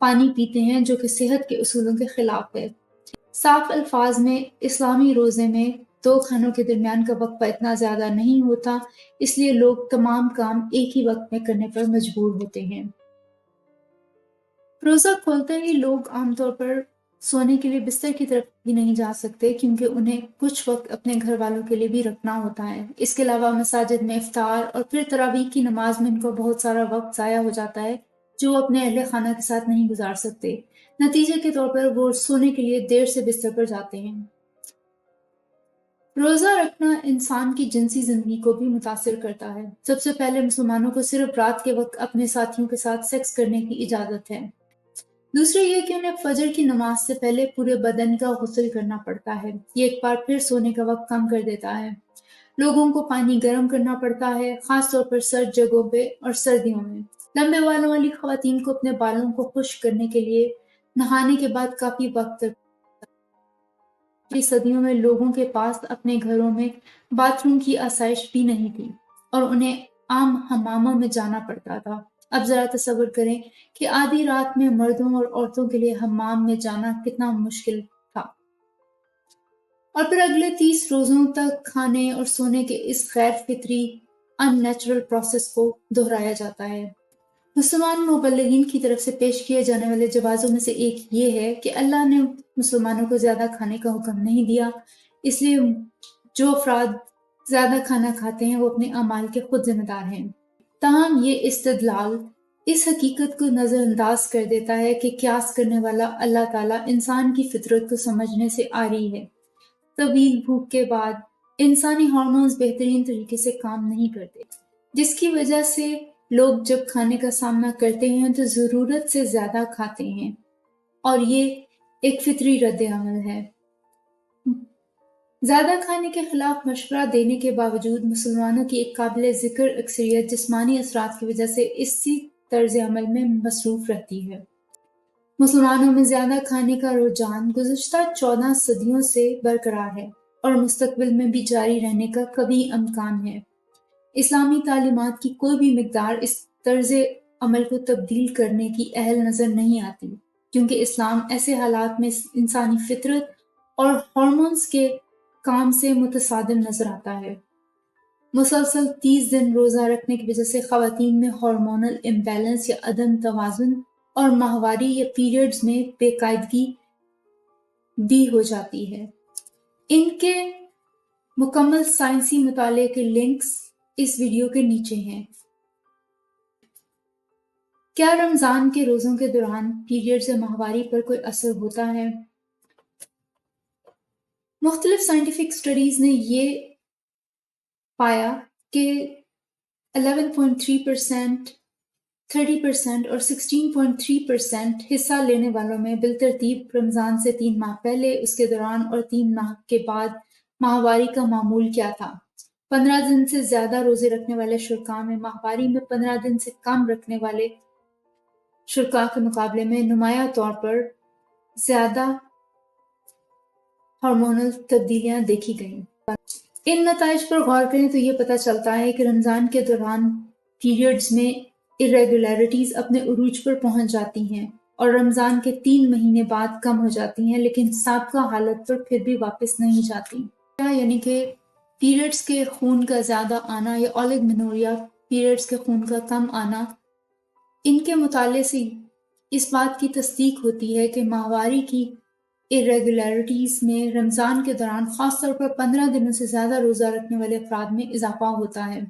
پانی پیتے ہیں جو کہ صحت کے اصولوں کے خلاف ہے۔ صاف الفاظ میں اسلامی روزے میں 2 کھانوں کے درمیان کا وقفہ اتنا زیادہ نہیں ہوتا، اس لیے لوگ تمام کام ایک ہی وقت میں کرنے پر مجبور ہوتے ہیں۔ روزہ کھولتے ہی لوگ عام طور پر سونے کے لیے بستر کی طرف بھی نہیں جا سکتے، کیونکہ انہیں کچھ وقت اپنے گھر والوں کے لیے بھی رکھنا ہوتا ہے۔ اس کے علاوہ مساجد میں افطار اور پھر تراویح کی نماز میں ان کو بہت سارا وقت ضائع ہو جاتا ہے جو وہ اپنے اہل خانہ کے ساتھ نہیں گزار سکتے۔ نتیجے کے طور پر وہ سونے کے لیے دیر سے بستر پر جاتے ہیں۔ روزہ رکھنا انسان کی جنسی زندگی کو بھی متاثر کرتا ہے۔ سب سے پہلے مسلمانوں کو صرف رات کے وقت اپنے ساتھیوں کے ساتھ سیکس کرنے کی اجازت ہے۔ دوسرے یہ کہ انہیں فجر کی نماز سے پہلے پورے بدن کا غسل کرنا پڑتا ہے۔ یہ ایک بار پھر سونے کا وقت کم کر دیتا ہے۔ لوگوں کو پانی گرم کرنا پڑتا ہے، خاص طور پر سرد جگہوں پہ اور سردیوں میں۔ لمبے بالوں والی خواتین کو اپنے بالوں کو خشک کرنے کے لیے نہانے کے بعد کافی وقت صدیوں میں لوگوں کے پاس اپنے گھروں میں باتھ روم کی آسائش بھی نہیں تھی اور انہیں عام حماموں میں جانا پڑتا تھا۔ اب ذرا تصور کریں کہ آدھی رات میں مردوں اور عورتوں کے لیے حمام میں جانا کتنا مشکل تھا۔ اور پھر اگلے 30 روزوں تک کھانے اور سونے کے اس غیر فطری ان نیچرل پروسیس کو دہرایا جاتا ہے۔ مسلمان مبلغین کی طرف سے پیش کیے جانے والے جوازوں میں سے ایک یہ ہے کہ اللہ نے مسلمانوں کو زیادہ کھانے کا حکم نہیں دیا، اس لیے جو افراد زیادہ کھانا کھاتے ہیں وہ اپنے اعمال کے خود ذمہ دار ہیں۔ تاہم یہ استدلال اس حقیقت کو نظر انداز کر دیتا ہے کہ قیاس کرنے والا اللہ تعالیٰ انسان کی فطرت کو سمجھنے سے عاری ہے۔ طویل بھوک کے بعد انسانی ہارمونز بہترین طریقے سے کام نہیں کرتے، جس کی وجہ سے لوگ جب کھانے کا سامنا کرتے ہیں تو ضرورت سے زیادہ کھاتے ہیں، اور یہ ایک فطری رد عمل ہے۔ زیادہ کھانے کے خلاف مشورہ دینے کے باوجود مسلمانوں کی ایک قابل ذکر اکثریت جسمانی اثرات کی وجہ سے اسی طرز عمل میں مصروف رہتی ہے۔ مسلمانوں میں زیادہ کھانے کا رجحان گزشتہ 14 صدیوں سے برقرار ہے اور مستقبل میں بھی جاری رہنے کا قوی امکان ہے۔ اسلامی تعلیمات کی کوئی بھی مقدار اس طرز عمل کو تبدیل کرنے کی اہل نظر نہیں آتی، کیونکہ اسلام ایسے حالات میں انسانی فطرت اور ہارمونز کے کام سے متصادم نظر آتا ہے۔ مسلسل 30 دن روزہ رکھنے کی وجہ سے خواتین میں ہارمونل امبیلنس یا عدم توازن اور ماہواری یا پیریڈز میں بے قاعدگی بھی ہو جاتی ہے۔ ان کے مکمل سائنسی مطالعے کے لنکس اس ویڈیو کے نیچے ہیں۔ کیا رمضان کے روزوں کے دوران پیریڈز یا ماہواری پر کوئی اثر ہوتا ہے؟ مختلف سائنٹیفک سٹڈیز نے یہ پایا کہ 11.3%، 30% اور 16.3% حصہ لینے والوں میں بالترتیب رمضان سے 3 ماہ پہلے، اس کے دوران اور 3 ماہ کے بعد ماہواری کا معمول کیا تھا۔ 15 دن سے زیادہ روزے رکھنے والے شرکاء میں ماہواری میں 15 دن سے کم رکھنے والے شرکاء کے مقابلے میں نمایاں طور پر زیادہ ہارمونل تبدیلیاں دیکھی گئیں۔ ان نتائج پر غور کریں تو یہ پتہ چلتا ہے کہ رمضان کے دوران پیریڈز میں irregularities اپنے عروج پر پہنچ جاتی ہیں اور رمضان کے 3 مہینے بعد کم ہو جاتی ہیں، لیکن سابقہ حالت پر پھر بھی واپس نہیں جاتی۔ یعنی کہ پیریڈز کے خون کا زیادہ آنا یا اولیگومینوریا، پیریڈز کے خون کا کم آنا، ان کے مطالعے سے اس بات کی تصدیق ہوتی ہے کہ ماہواری کی irregularities میں رمضان کے دوران خاص طور پر 15 دنوں سے زیادہ روزہ رکھنے والے افراد میں اضافہ ہوتا ہے۔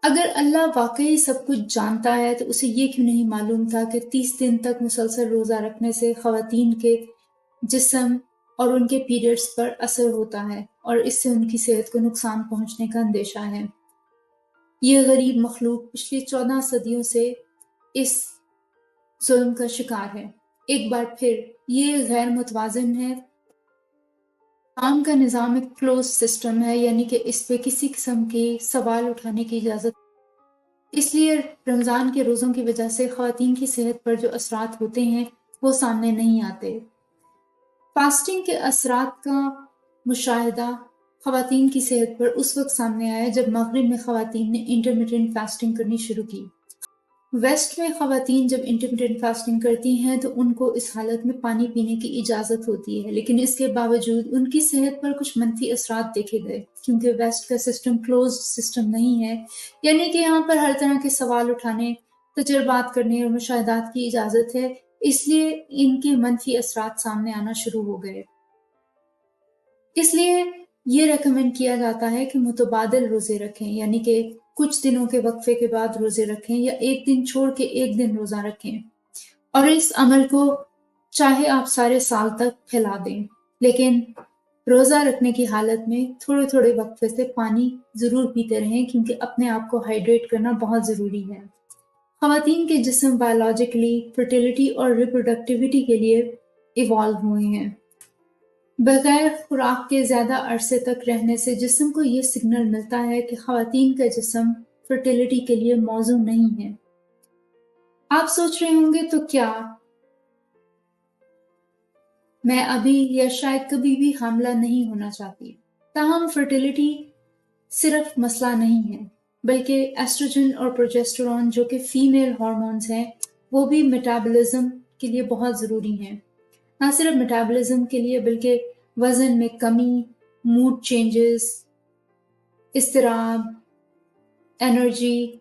اگر اللہ واقعی سب کچھ جانتا ہے تو اسے یہ کیوں نہیں معلوم تھا کہ 30 دن تک مسلسل روزہ رکھنے سے خواتین کے جسم اور ان کے پیریڈز پر اثر ہوتا ہے اور اس سے ان کی صحت کو نقصان پہنچنے کا اندیشہ ہے۔ یہ غریب مخلوق پچھلی 14 صدیوں سے اس ظلم کا شکار ہے۔ ایک بار پھر یہ غیر متوازن ہے۔ اسلام کا نظام ایک کلوز سسٹم ہے، یعنی کہ اس پہ کسی قسم کے سوال اٹھانے کی اجازت، اس لیے رمضان کے روزوں کی وجہ سے خواتین کی صحت پر جو اثرات ہوتے ہیں وہ سامنے نہیں آتے۔ فاسٹنگ کے اثرات کا مشاہدہ خواتین کی صحت پر اس وقت سامنے آیا جب مغرب میں خواتین نے انٹرمیٹنٹ فاسٹنگ کرنی شروع کی۔ ویسٹ میں خواتین جب انٹرمیٹنٹ فاسٹنگ کرتی ہیں تو ان کو اس حالت میں پانی پینے کی اجازت ہوتی ہے، لیکن اس کے باوجود ان کی صحت پر کچھ منفی اثرات دیکھے گئے، کیونکہ ویسٹ کا سسٹم کلوز سسٹم نہیں ہے، یعنی کہ یہاں پر ہر طرح کے سوال اٹھانے، تجربات کرنے اور مشاہدات کی اجازت ہے، اس لیے ان کے منفی اثرات سامنے آنا شروع ہو گئے۔ اس لیے یہ ریکمینڈ کیا جاتا ہے کہ متبادل روزے رکھیں، یعنی کہ کچھ دنوں کے وقفے کے بعد روزے رکھیں یا ایک دن چھوڑ کے ایک دن روزہ رکھیں، اور اس عمل کو چاہے آپ سارے سال تک پھیلا دیں، لیکن روزہ رکھنے کی حالت میں تھوڑے تھوڑے وقفے سے پانی ضرور پیتے رہیں، کیونکہ اپنے آپ کو ہائیڈریٹ کرنا بہت ضروری ہے۔ خواتین کے جسم بایولوجیکلی فرٹیلیٹی اور ریپروڈکٹیوٹی کے لیے ایوالو ہوئے ہیں۔ بغیر خوراک کے زیادہ عرصے تک رہنے سے جسم کو یہ سگنل ملتا ہے کہ خواتین کا جسم فرٹیلیٹی کے لیے موزوں نہیں ہے۔ آپ سوچ رہے ہوں گے تو کیا میں ابھی یا شاید کبھی بھی حاملہ نہیں ہونا چاہتی؟ تاہم فرٹیلیٹی صرف مسئلہ نہیں ہے، بلکہ ایسٹروجن اور پروجسٹرون جو کہ فیمیل ہارمونز ہیں وہ بھی میٹابولزم کے لیے بہت ضروری ہیں۔ نہ صرف میٹابولزم کے لیے بلکہ وزن میں کمی، موڈ چینجز، اضطراب، انرجی،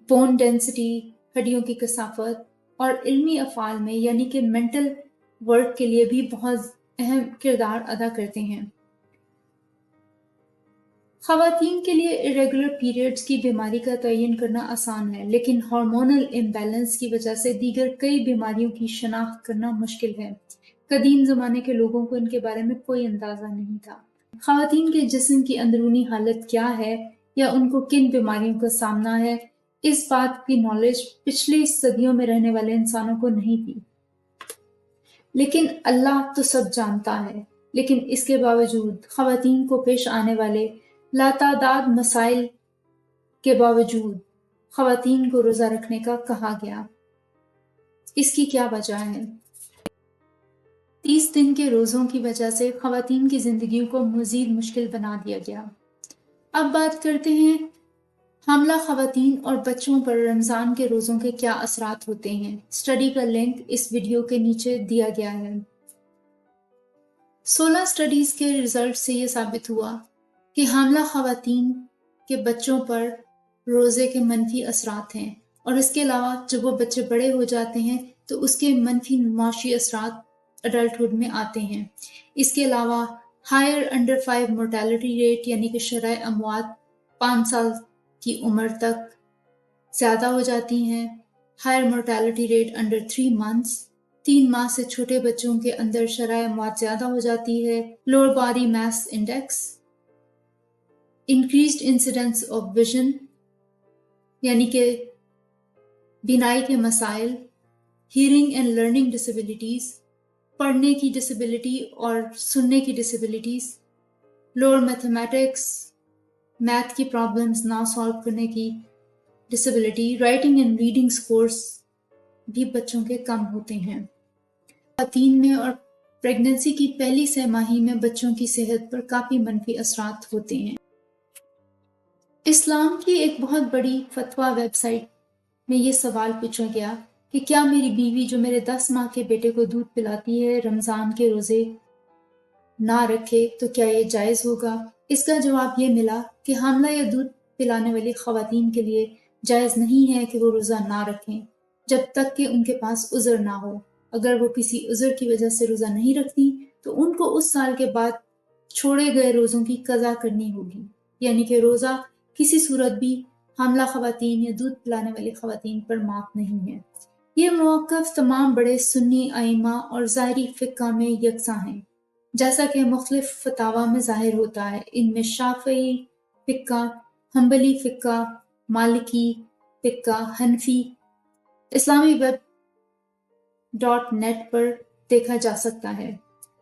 بون ڈینسٹی، ہڈیوں کی کثافت اور علمی افعال میں یعنی کہ مینٹل ورک کے لیے بھی بہت اہم کردار ادا کرتے ہیں۔ خواتین کے لیے irregular periods کی بیماری کا تعین کرنا آسان ہے، لیکن ہارمونل امبیلنس کی وجہ سے دیگر کئی بیماریوں کی شناخت کرنا مشکل ہے۔ قدیم زمانے کے لوگوں کو ان کے بارے میں کوئی اندازہ نہیں تھا۔ خواتین کے جسم کی اندرونی حالت کیا ہے یا ان کو کن بیماریوں کا سامنا ہے، اس بات کی نالج پچھلی صدیوں میں رہنے والے انسانوں کو نہیں تھی۔ لیکن اللہ تو سب جانتا ہے، لیکن اس کے باوجود خواتین کو پیش آنے والے لاتعداد مسائل کے باوجود خواتین کو روزہ رکھنے کا کہا گیا۔ اس کی کیا وجہ ہے؟ 30 دن کے روزوں کی وجہ سے خواتین کی زندگیوں کو مزید مشکل بنا دیا گیا۔ اب بات کرتے ہیں حاملہ خواتین اور بچوں پر رمضان کے روزوں کے کیا اثرات ہوتے ہیں۔ اسٹڈی کا لنک اس ویڈیو کے نیچے دیا گیا ہے۔ 16 اسٹڈیز کے رزلٹ سے یہ ثابت ہوا کہ حاملہ خواتین کے بچوں پر روزے کے منفی اثرات ہیں، اور اس کے علاوہ جب وہ بچے بڑے ہو جاتے ہیں تو اس کے منفی معاشی اثرات اڈلٹہڈ میں آتے ہیں۔ اس کے علاوہ ہائر انڈر 5 مورٹیلٹی ریٹ یعنی کہ شرح اموات 5 سال کی عمر تک زیادہ ہو جاتی ہیں۔ Higher mortality rate under 3 months, 3 ماہ سے چھوٹے بچوں کے اندر شرح اموات زیادہ ہو جاتی ہے۔ Lower body mass index, increased incidence of vision یعنی کہ بینائی کے مسائل، ہیئرنگ اینڈ لرننگ ڈسیبلٹیز، پڑھنے کی ڈسیبلٹی اور سننے کی ڈسیبلٹیز، لوور میتھمیٹکس، میتھ کی پرابلمز نہ سالو کرنے کی disability, writing and reading scores بھی بچوں کے کم ہوتے ہیں۔ خواتین میں اور پریگننسی کی پہلی 6 ماہی میں بچوں کی صحت پر کافی منفی اثرات ہوتے ہیں۔ اسلام کی ایک بہت بڑی فتویٰ ویب سائٹ میں یہ سوال پوچھا گیا کہ کیا میری بیوی جو میرے 10 ماہ کے بیٹے کو دودھ پلاتی ہے رمضان کے روزے نہ رکھے تو کیا یہ جائز ہوگا؟ اس کا جواب یہ ملا کہ حاملہ یا دودھ پلانے والی خواتین کے لیے جائز نہیں ہے کہ وہ روزہ نہ رکھیں جب تک کہ ان کے پاس عذر نہ ہو۔ اگر وہ کسی عذر کی وجہ سے روزہ نہیں رکھتی تو ان کو اس سال کے بعد چھوڑے گئے روزوں کی قضا کرنی ہوگی، یعنی کہ روزہ کسی صورت بھی حاملہ خواتین یا دودھ پلانے والی خواتین پر معاف نہیں ہے۔ یہ موقف تمام بڑے سنی ائمہ اور ظاہری فقہ میں یکساں ہیں، جیسا کہ مختلف فتاوی میں ظاہر ہوتا ہے۔ ان میں شافعی فقہ، حنبلی فقہ، مالکی فقہ، حنفی اسلامی web.net پر دیکھا جا سکتا ہے۔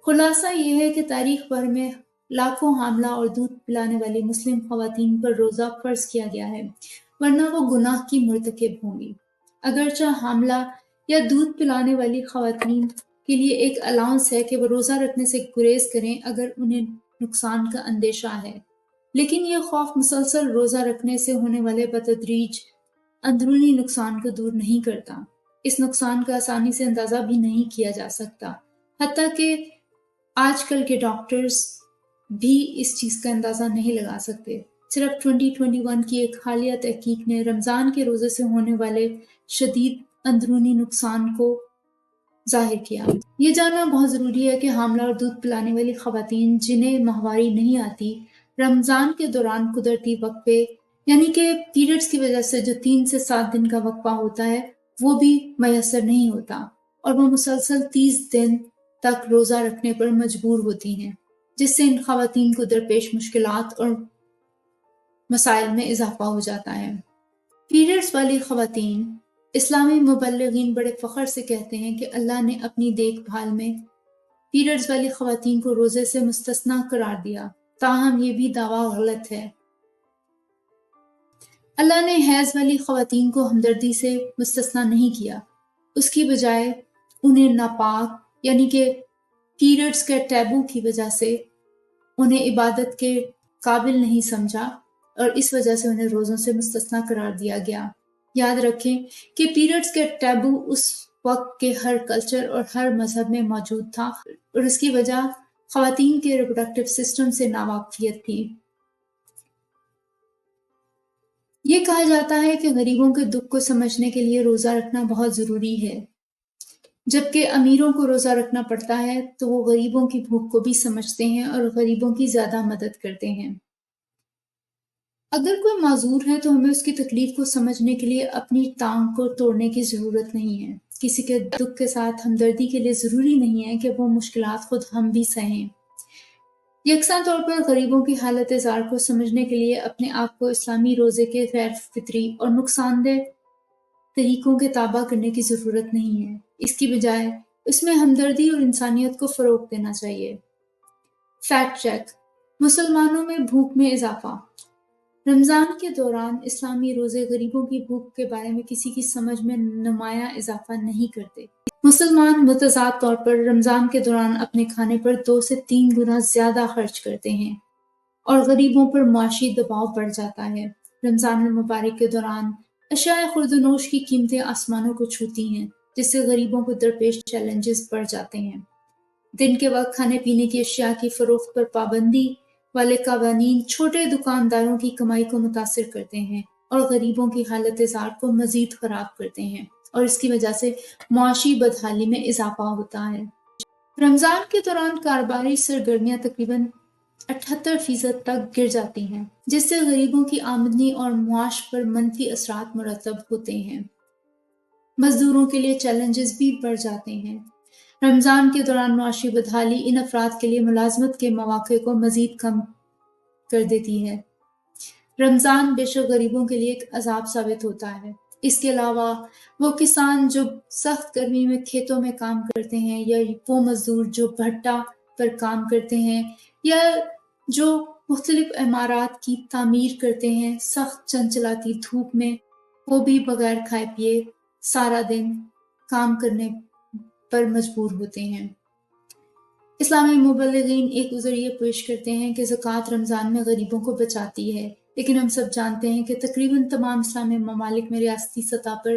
خلاصہ یہ ہے کہ تاریخ بھر میں لاکھوں حاملہ اور دودھ پلانے والی مسلم خواتین پر روزہ فرض کیا گیا ہے، ورنہ وہ گناہ کی مرتکب ہوں گی۔ اگرچہ حاملہ یا دودھ پلانے والی خواتین کے لیے ایک الاؤنس ہے کہ وہ روزہ رکھنے سے گریز کریں اگر انہیں نقصان کا اندیشہ ہے، لیکن یہ خوف مسلسل روزہ رکھنے سے ہونے والے بتدریج اندرونی نقصان کو دور نہیں کرتا۔ اس نقصان کا آسانی سے اندازہ بھی نہیں کیا جا سکتا، حتیٰ کہ آج کل کے ڈاکٹرز بھی اس چیز کا اندازہ نہیں لگا سکتے۔ صرف 2021 کی ایک حالیہ تحقیق نے رمضان کے روزے سے ہونے والے شدید اندرونی نقصان کو ظاہر کیا۔ یہ جاننا بہت ضروری ہے کہ حاملہ اور دودھ پلانے والی خواتین جنہیں ماہواری نہیں آتی، رمضان کے دوران قدرتی وقفے یعنی کہ پیریڈز کی وجہ سے جو 3 سے 7 دن کا وقفہ ہوتا ہے وہ بھی میسر نہیں ہوتا، اور وہ مسلسل 30 دن تک روزہ رکھنے پر مجبور ہوتی ہیں، جس سے ان خواتین کو درپیش مشکلات اور مسائل میں اضافہ ہو جاتا ہے۔ پیریڈز والی خواتین، اسلامی مبلغین بڑے فخر سے کہتے ہیں کہ اللہ نے اپنی دیکھ بھال میں پیریڈز والی خواتین کو روزے سے مستثنیٰ قرار دیا، تاہم یہ بھی دعویٰ غلط ہے۔ اللہ نے حیض والی خواتین کو ہمدردی سے مستثنیٰ نہیں کیا، اس کی بجائے انہیں ناپاک یعنی کہ پیریڈز کے ٹیبو کی وجہ سے انہیں عبادت کے قابل نہیں سمجھا، اور اس وجہ سے انہیں روزوں سے مستثنیٰ قرار دیا گیا۔ یاد رکھیں کہ پیریڈز کے ٹیبو اس وقت کے ہر کلچر اور ہر مذہب میں موجود تھا، اور اس کی وجہ خواتین کے ریپروڈکٹیو سسٹم سے ناواقفیت تھی۔ یہ کہا جاتا ہے کہ غریبوں کے دکھ کو سمجھنے کے لیے روزہ رکھنا بہت ضروری ہے، جبکہ امیروں کو روزہ رکھنا پڑتا ہے تو وہ غریبوں کی بھوک کو بھی سمجھتے ہیں اور غریبوں کی زیادہ مدد کرتے ہیں۔ اگر کوئی معذور ہے تو ہمیں اس کی تکلیف کو سمجھنے کے لیے اپنی ٹانگ کو توڑنے کی ضرورت نہیں ہے۔ کسی کے دکھ کے ساتھ ہمدردی کے لیے ضروری نہیں ہے کہ وہ مشکلات خود ہم بھی سہیں۔ یکساں طور پر غریبوں کی حالت زار کو سمجھنے کے لیے اپنے آپ کو اسلامی روزے کے غیر فطری اور نقصان دہ طریقوں کے تابع کرنے کی ضرورت نہیں ہے، اس کی بجائے اس میں ہمدردی اور انسانیت کو فروغ دینا چاہیے۔ فیکٹ چیک: مسلمانوں میں بھوک میں اضافہ۔ رمضان کے دوران اسلامی روزے غریبوں کی بھوک کے بارے میں کسی کی سمجھ میں نمایاں اضافہ نہیں کرتے۔ مسلمان متضاد طور پر رمضان کے دوران اپنے کھانے پر 2 سے 3 گنا زیادہ خرچ کرتے ہیں، اور غریبوں پر معاشی دباؤ بڑھ جاتا ہے۔ رمضان المبارک کے دوران اشیاء خورد و نوش کی قیمتیں آسمانوں کو چھوتی ہیں، جس سے غریبوں کو درپیش چیلنجز بڑھ جاتے ہیں۔ دن کے وقت کھانے پینے کی اشیاء کی فروخت پر پابندی والے قوانین چھوٹے دکانداروں کی کمائی کو متاثر کرتے ہیں اور غریبوں کی حالت زار کو مزید خراب کرتے ہیں، اور اس کی وجہ سے معاشی بدحالی میں اضافہ ہوتا ہے۔ رمضان کے دوران کاروباری سرگرمیاں تقریباً 78% تک گر جاتی ہیں، جس سے غریبوں کی آمدنی اور معاش پر منفی اثرات مرتب ہوتے ہیں۔ مزدوروں کے لیے چیلنجز بھی بڑھ جاتے ہیں۔ رمضان کے دوران معاشی بدحالی ان افراد کے لیے ملازمت کے مواقع کو مزید کم کر دیتی ہے۔ رمضان بے شک غریبوں کے لیے ایک عذاب ثابت ہوتا ہے۔ اس کے علاوہ وہ کسان جو سخت گرمی میں کھیتوں میں کام کرتے ہیں، یا وہ مزدور جو بھٹا پر کام کرتے ہیں، یا جو مختلف عمارات کی تعمیر کرتے ہیں سخت چنچلاتی دھوپ میں، وہ بھی بغیر کھائے پیے سارا دن کام کرنے پر مجبور ہوتے ہیں۔ اسلامی مبلغین ایک ذریعہ پیش کرتے ہیں کہ زکوٰۃ رمضان میں غریبوں کو بچاتی ہے، لیکن ہم سب جانتے ہیں کہ تقریباً تمام اسلامی ممالک میں ریاستی سطح پر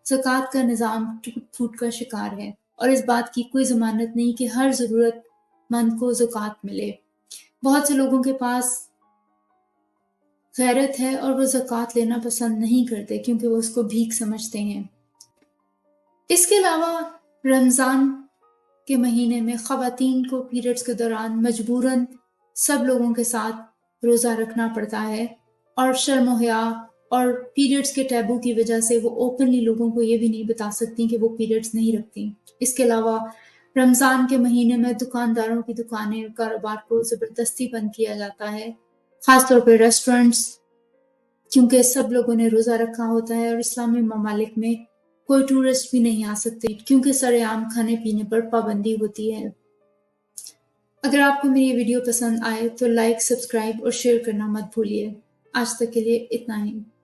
زکوٰۃ کا نظام ٹوٹ پھوٹ کا شکار ہے، اور اس بات کی کوئی ضمانت نہیں کہ ہر ضرورت مند کو زکوٰۃ ملے۔ بہت سے لوگوں کے پاس غیرت ہے اور وہ زکوٰۃ لینا پسند نہیں کرتے کیونکہ وہ اس کو بھیک سمجھتے ہیں۔ اس کے علاوہ رمضان کے مہینے میں خواتین کو پیریڈز کے دوران مجبوراً سب لوگوں کے ساتھ روزہ رکھنا پڑتا ہے، اور شرم و حیا اور پیریڈز کے ٹیبو کی وجہ سے وہ اوپنلی لوگوں کو یہ بھی نہیں بتا سکتی کہ وہ پیریڈز نہیں رکھتی۔ اس کے علاوہ رمضان کے مہینے میں دکانداروں کی دکانیں اور کاروبار کو زبردستی بند کیا جاتا ہے، خاص طور پر ریسٹورنٹس، کیونکہ سب لوگوں نے روزہ رکھا ہوتا ہے، اور اسلامی ممالک میں کوئی ٹورسٹ بھی نہیں آ سکتے کیونکہ سر عام کھانے پینے پر پابندی ہوتی ہے۔ اگر آپ کو میری یہ ویڈیو پسند آئے تو لائک، سبسکرائب اور شیئر کرنا مت بھولیے۔ آج تک کے لیے اتنا ہی۔